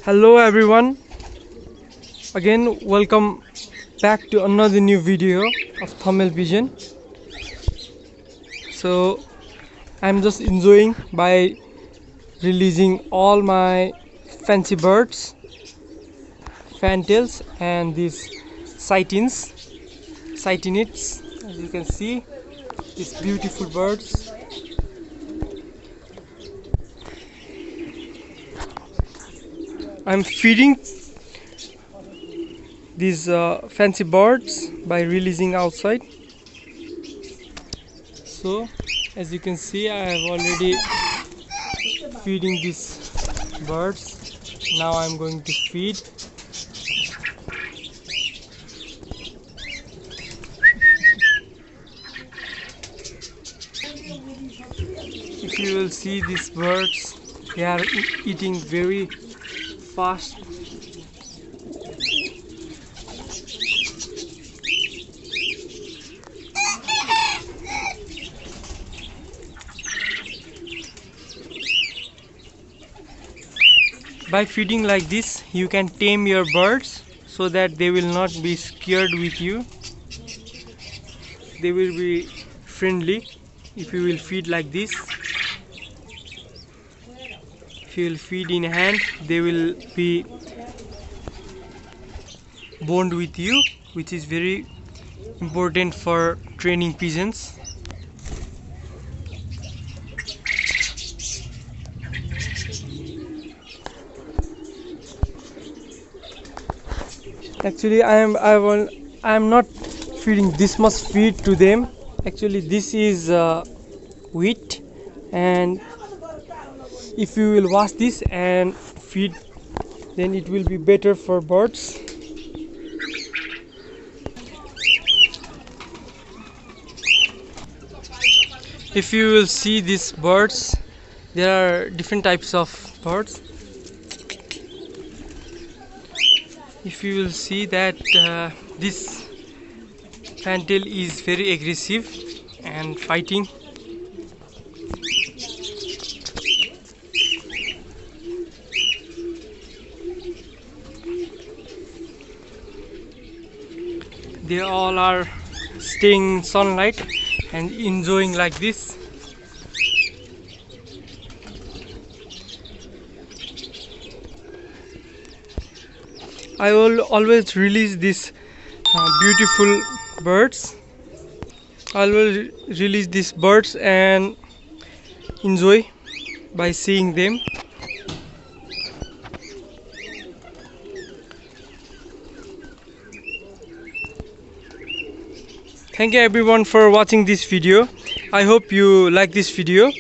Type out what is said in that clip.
Hello everyone, again welcome back to another new video of thumbnail Pigeon. So I'm just enjoying by releasing all my fancy birds, fantails and these sightinids. As you can see, these beautiful birds. I'm feeding these fancy birds by releasing outside. So as you can see, I have already feeding these birds. Now I'm going to feed. If you will see these birds, they are eating very fast. By feeding like this, you can tame your birds so that they will not be scared with you. They will be friendly if you will feed like this. If you will feed in hand, they will be bond with you, which is very important for training pigeons. Actually, I am not feeding this much feed to them. Actually, this is wheat, and if you will wash this and feed, then it will be better for birds. If you will see these birds, there are different types of birds. If you will see that this fantail is very aggressive and fighting. They all are staying in sunlight and enjoying like this. I will always release these beautiful birds. I will release these birds and enjoy by seeing them. Thank you everyone for watching this video. I hope you like this video.